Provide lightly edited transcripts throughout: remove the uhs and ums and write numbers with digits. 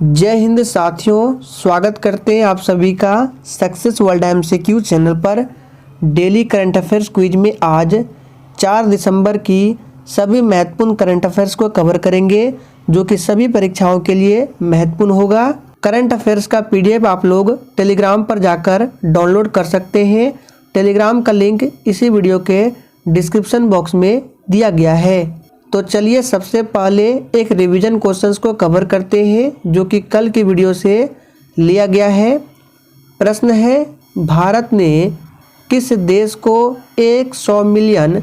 जय हिंद साथियों, स्वागत करते हैं आप सभी का सक्सेस वर्ल्ड MCQ चैनल पर। डेली करंट अफेयर्स क्विज में आज 4 दिसंबर की सभी महत्वपूर्ण करंट अफेयर्स को कवर करेंगे, जो कि सभी परीक्षाओं के लिए महत्वपूर्ण होगा। करंट अफेयर्स का PDF आप लोग टेलीग्राम पर जाकर डाउनलोड कर सकते हैं। टेलीग्राम का लिंक इसी वीडियो के डिस्क्रिप्शन बॉक्स में दिया गया है। तो चलिए सबसे पहले एक रिवीजन क्वेश्चंस को कवर करते हैं, जो कि कल की वीडियो से लिया गया है। प्रश्न है, भारत ने किस देश को $100 मिलियन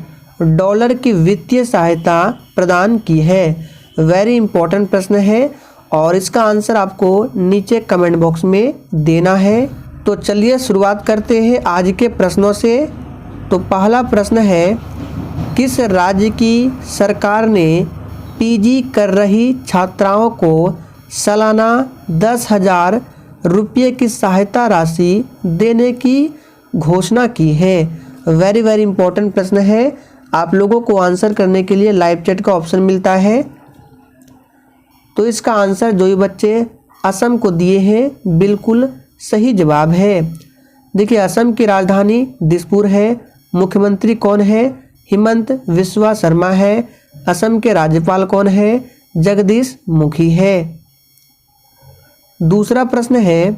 की वित्तीय सहायता प्रदान की है? वेरी इंपॉर्टेंट प्रश्न है और इसका आंसर आपको नीचे कमेंट बॉक्स में देना है। तो चलिए शुरुआत करते हैं आज के प्रश्नों से। तो पहला प्रश्न है, किस राज्य की सरकार ने PG कर रही छात्राओं को सालाना 10,000 रुपये की सहायता राशि देने की घोषणा की है? वेरी इंपॉर्टेंट प्रश्न है। आप लोगों को आंसर करने के लिए लाइव चैट का ऑप्शन मिलता है। तो इसका आंसर जो भी बच्चे असम को दिए हैं, बिल्कुल सही जवाब है। देखिए, असम की राजधानी दिसपुर है। मुख्यमंत्री कौन है? हिमंत विश्वा शर्मा है। असम के राज्यपाल कौन है? जगदीश मुखी है। दूसरा प्रश्न है,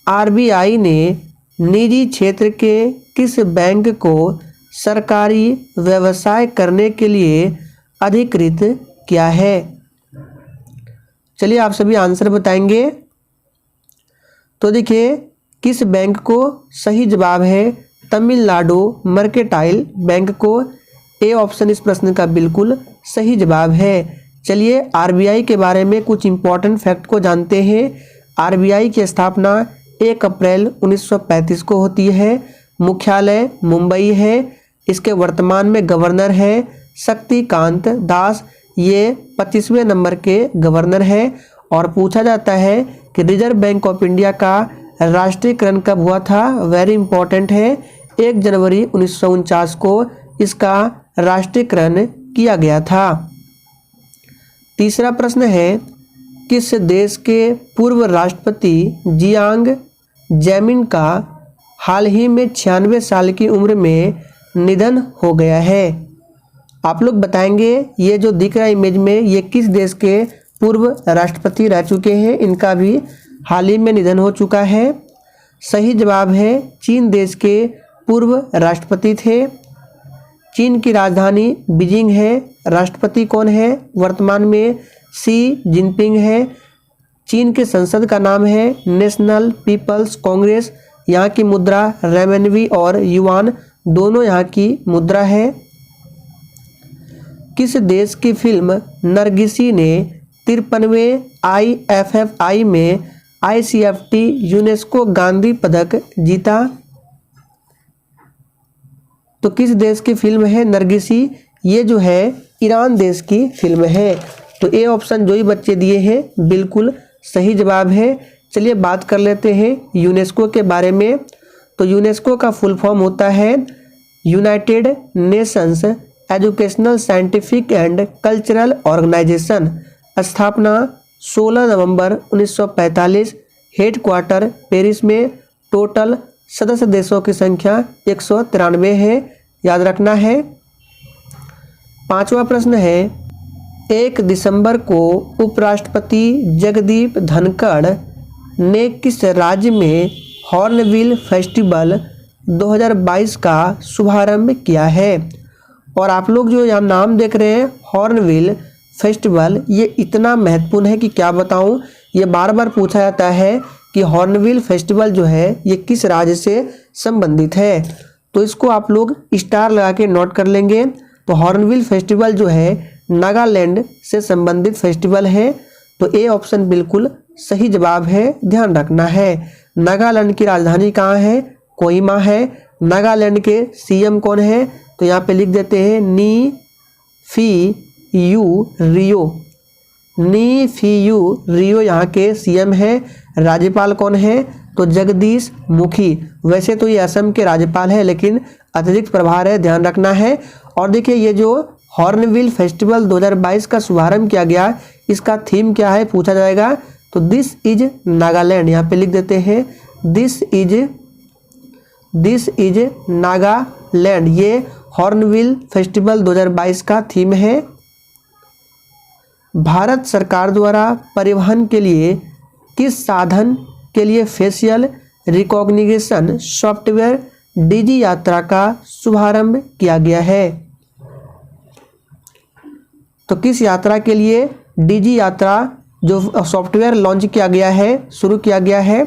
RBI ने निजी क्षेत्र के किस बैंक को सरकारी व्यवसाय करने के लिए अधिकृत किया है? चलिए आप सभी आंसर बताएंगे। तो देखिए, किस बैंक को? सही जवाब है तमिलनाडु मर्केंटाइल बैंक को। ए ऑप्शन इस प्रश्न का बिल्कुल सही जवाब है। चलिए RBI के बारे में कुछ इंपॉर्टेंट फैक्ट को जानते हैं। RBI की स्थापना 1 अप्रैल 1935 को होती है। मुख्यालय मुंबई है। इसके वर्तमान में गवर्नर है शक्तिकांत दास। ये 25वें नंबर के गवर्नर है। और पूछा जाता है कि रिजर्व बैंक ऑफ इंडिया का राष्ट्रीयकरण कब हुआ था? वेरी इंपॉर्टेंट है, 1 जनवरी 1949 को इसका राष्ट्रीयकरण किया गया था। तीसरा प्रश्न है, किस देश के पूर्व राष्ट्रपति जियांग जेमिन का हाल ही में 96 साल की उम्र में निधन हो गया है? आप लोग बताएंगे। ये जो दिख रहा है इमेज में, ये किस देश के पूर्व राष्ट्रपति रह चुके हैं? इनका भी हाल ही में निधन हो चुका है। सही जवाब है चीन देश के पूर्व राष्ट्रपति थे। चीन की राजधानी बीजिंग है। राष्ट्रपति कौन है? वर्तमान में शी जिनपिंग है। चीन के संसद का नाम है नेशनल पीपल्स कांग्रेस। यहाँ की मुद्रा रेमनवी और युआन दोनों यहाँ की मुद्रा है। किस देश की फिल्म नरगिसी ने 53वें IFFI में ICFT यूनेस्को गांधी पदक जीता? तो किस देश की फिल्म है नरगिसी? ये जो है ईरान देश की फिल्म है। तो ए ऑप्शन जो ही बच्चे दिए हैं बिल्कुल सही जवाब है। चलिए बात कर लेते हैं यूनेस्को के बारे में। तो यूनेस्को का फुल फॉर्म होता है United Nations Educational Scientific and Cultural Organization. स्थापना 16 नवंबर 1945। हेडक्वार्टर पेरिस में। टोटल सदस्य देशों की संख्या 193 है, याद रखना है। पांचवा प्रश्न है, 1 दिसंबर को उपराष्ट्रपति जगदीप धनखड़ ने किस राज्य में हॉर्नबिल फेस्टिवल 2022 का शुभारंभ किया है? और आप लोग जो यहाँ नाम देख रहे हैं हॉर्नबिल फेस्टिवल, ये इतना महत्वपूर्ण है कि क्या बताऊं। ये बार बार पूछा जाता है कि हॉर्नबिल फेस्टिवल जो है ये किस राज्य से संबंधित है। तो इसको आप लोग स्टार लगा के नोट कर लेंगे। तो हॉर्नबिल फेस्टिवल जो है नागालैंड से संबंधित फेस्टिवल है। तो ए ऑप्शन बिल्कुल सही जवाब है, ध्यान रखना है। नागालैंड की राजधानी कहाँ है? कोहिमा है। नागालैंड के CM कौन है? तो यहाँ पे लिख देते हैं नी फी you Rio. Knee fee you रियो यहाँ के CM है। राज्यपाल कौन है? तो जगदीश मुखी। वैसे तो ये असम के राज्यपाल है, लेकिन अतिरिक्त प्रभार है, ध्यान रखना है। और देखिए, ये जो हॉर्नबिल फेस्टिवल 2022 का शुभारंभ किया गया, इसका थीम क्या है पूछा जाएगा। तो दिस इज नागालैंड, यहाँ पे लिख देते हैं दिस इज नागालैंड। ये हॉर्नबिल फेस्टिवल 2022 का थीम है। भारत सरकार द्वारा परिवहन के लिए किस साधन के लिए फेशियल रिकॉग्निशन सॉफ्टवेयर डिजी यात्रा का शुभारंभ किया गया है? तो किस यात्रा के लिए डिजी यात्रा जो सॉफ्टवेयर लॉन्च किया गया है, शुरू किया गया है?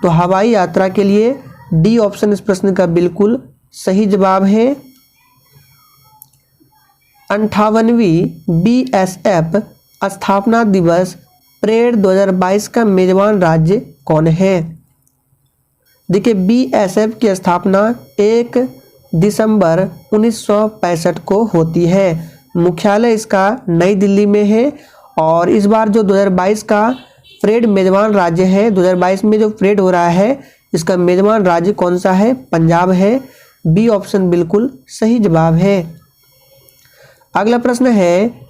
तो हवाई यात्रा के लिए डी ऑप्शन इस प्रश्न का बिल्कुल सही जवाब है। 58वीं बीएसएफ स्थापना दिवस परेड 2022 का मेजबान राज्य कौन है? देखिए, बीएसएफ की स्थापना 1 दिसंबर 1965 को होती है। मुख्यालय इसका नई दिल्ली में है और इस बार जो 2022 का परेड मेजबान राज्य है, 2022 में जो परेड हो रहा है इसका मेजबान राज्य कौन सा है? पंजाब है। बी ऑप्शन बिल्कुल सही जवाब है। अगला प्रश्न है,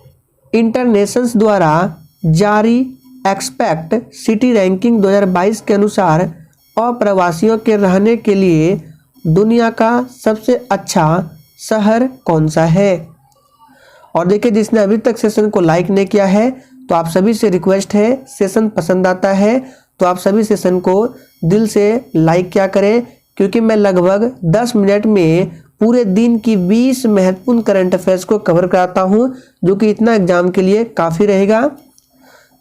इंटरनेशंस द्वारा जारी एक्सपेक्ट सिटी रैंकिंग 2022 के अनुसार अप्रवासियों के रहने के लिए दुनिया का सबसे अच्छा शहर कौन सा है? और देखिए, जिसने अभी तक सेशन को लाइक नहीं किया है तो आप सभी से रिक्वेस्ट है, सेशन पसंद आता है तो आप सभी सेशन को दिल से लाइक क्या करें, क्योंकि मैं लगभग 10 मिनट में पूरे दिन की 20 महत्वपूर्ण करंट अफेयर्स को कवर कराता हूं, जो कि इतना एग्जाम के लिए काफ़ी रहेगा।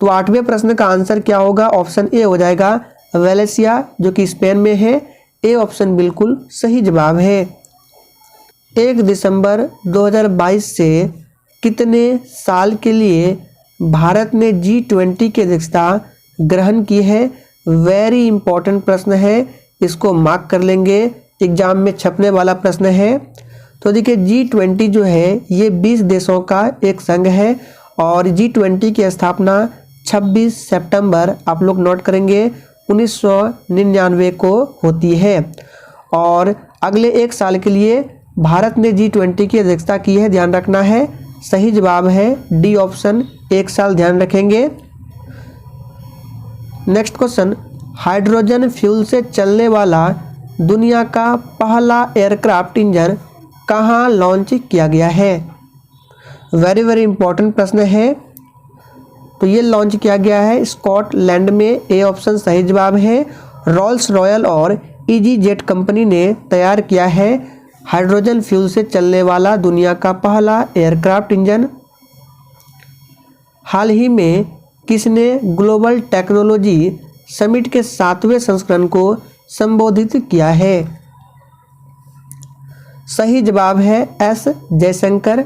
तो 8वें प्रश्न का आंसर क्या होगा? ऑप्शन ए हो जाएगा वेलेसिया, जो कि स्पेन में है। ए ऑप्शन बिल्कुल सही जवाब है। 1 दिसंबर 2022 से कितने साल के लिए भारत ने G20 की अध्यक्षता ग्रहण की है? वेरी इंपॉर्टेंट प्रश्न है, इसको मार्क कर लेंगे, एग्जाम में छपने वाला प्रश्न है। तो देखिए, G20 जो है ये 20 देशों का एक संघ है और G20 की स्थापना 26 सितंबर, आप लोग नोट करेंगे, 1999 को होती है। और अगले 1 साल के लिए भारत ने G20 की अध्यक्षता की है, ध्यान रखना है। सही जवाब है डी ऑप्शन, 1 साल ध्यान रखेंगे। नेक्स्ट क्वेश्चन, हाइड्रोजन फ्यूल से चलने वाला दुनिया का पहला एयरक्राफ्ट इंजन कहाँ लॉन्च किया गया है? वेरी इंपॉर्टेंट प्रश्न है। तो ये लॉन्च किया गया है स्कॉटलैंड में। ए ऑप्शन सही जवाब है। रोल्स रॉयल और इजी जेट कंपनी ने तैयार किया है हाइड्रोजन फ्यूल से चलने वाला दुनिया का पहला एयरक्राफ्ट इंजन। हाल ही में किसने ग्लोबल टेक्नोलॉजी समिट के 7वें संस्करण को संबोधित किया है? सही जवाब है एस जयशंकर।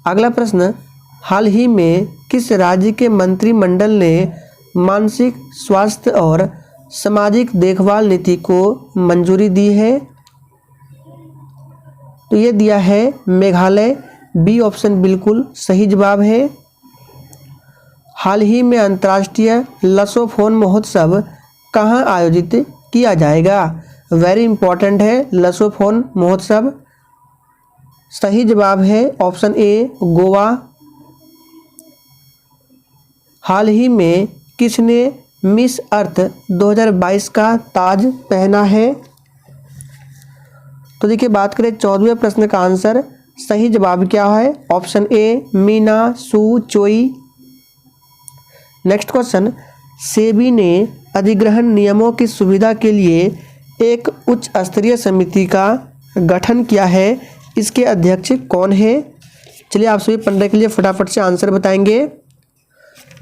अगला प्रश्न, हाल ही में किस राज्य के मंत्रिमंडल ने मानसिक स्वास्थ्य और सामाजिक देखभाल नीति को मंजूरी दी है? तो ये दिया है मेघालय। बी ऑप्शन बिल्कुल सही जवाब है। हाल ही में अंतर्राष्ट्रीय लसोफोन महोत्सव कहाँ आयोजित किया जाएगा? वेरी इंपॉर्टेंट है लसोफोन महोत्सव। सही जवाब है ऑप्शन ए गोवा। हाल ही में किसने मिस अर्थ 2022 का ताज पहना है? तो देखिए, बात करें 14वें प्रश्न का आंसर, सही जवाब क्या है? ऑप्शन ए मीना सू चोई। नेक्स्ट क्वेश्चन, सेबी ने अधिग्रहण नियमों की सुविधा के लिए एक उच्च स्तरीय समिति का गठन किया है, इसके अध्यक्ष कौन है? चलिए आप सभी पढ़ने के लिए फटाफट से आंसर बताएंगे।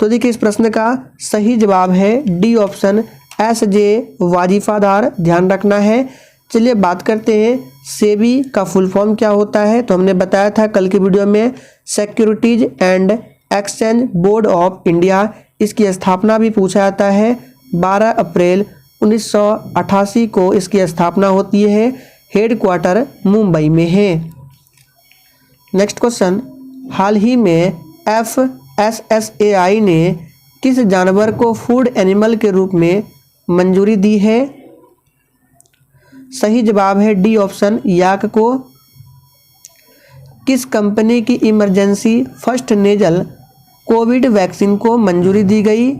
तो देखिए, इस प्रश्न का सही जवाब है डी ऑप्शन एस जे वाजिफादार, ध्यान रखना है। चलिए बात करते हैं सेबी का फुल फॉर्म क्या होता है। तो हमने बताया था कल की वीडियो में, securities and exchange board of India. इसकी स्थापना भी पूछा जाता है। 12 अप्रैल 1988 को इसकी स्थापना होती है। हेडक्वार्टर मुंबई में है। नेक्स्ट क्वेश्चन, हाल ही में FSSAI ने किस जानवर को फूड एनिमल के रूप में मंजूरी दी है? सही जवाब है डी ऑप्शन याक को। किस कंपनी की emergency first nasal covid vaccine को मंजूरी दी गई?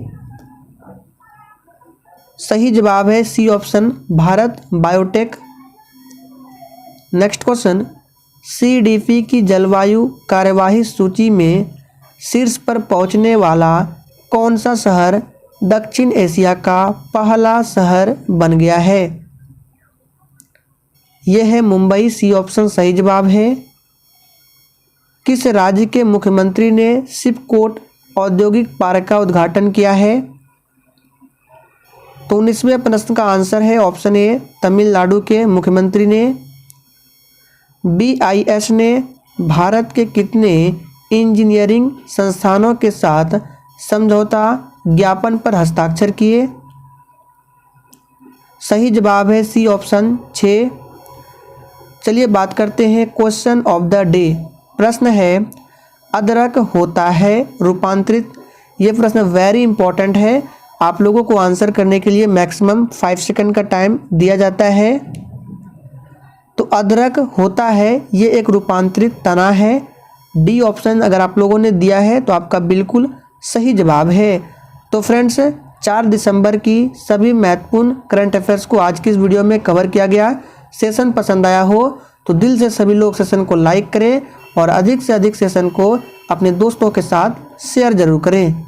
सही जवाब है C option, Bharat Biotech. Next question, CDP की जलवायु कार्यवाही सूची में शीर्ष पर पहुंचने वाला कौन सा शहर दक्षिण एशिया का पहला शहर बन गया है? यह है मुंबई, सी ऑप्शन सही जवाब है। किस राज्य के मुख्यमंत्री ने सिपकोट औद्योगिक पार्क का उद्घाटन किया है? तो 19वें प्रश्न का आंसर है ऑप्शन ए, तमिलनाडु के मुख्यमंत्री ने। BIS ने भारत के कितने इंजीनियरिंग संस्थानों के साथ समझौता ज्ञापन पर हस्ताक्षर किए? सही जवाब है सी ऑप्शन 6। चलिए बात करते हैं क्वेश्चन ऑफ द डे। प्रश्न है, अदरक होता है रूपांतरित। ये प्रश्न वेरी इंपॉर्टेंट है। आप लोगों को आंसर करने के लिए मैक्सिमम 5 सेकंड का टाइम दिया जाता है। तो अदरक होता है, ये एक रूपांतरित तना है। डी ऑप्शन अगर आप लोगों ने दिया है तो आपका बिल्कुल सही जवाब है। तो फ्रेंड्स, 4 दिसंबर की सभी महत्वपूर्ण करंट अफेयर्स को आज की इस वीडियो में कवर किया गया। सेशन पसंद आया हो तो दिल से सभी लोग सेशन को लाइक करें और अधिक से अधिक सेशन को अपने दोस्तों के साथ शेयर जरूर करें।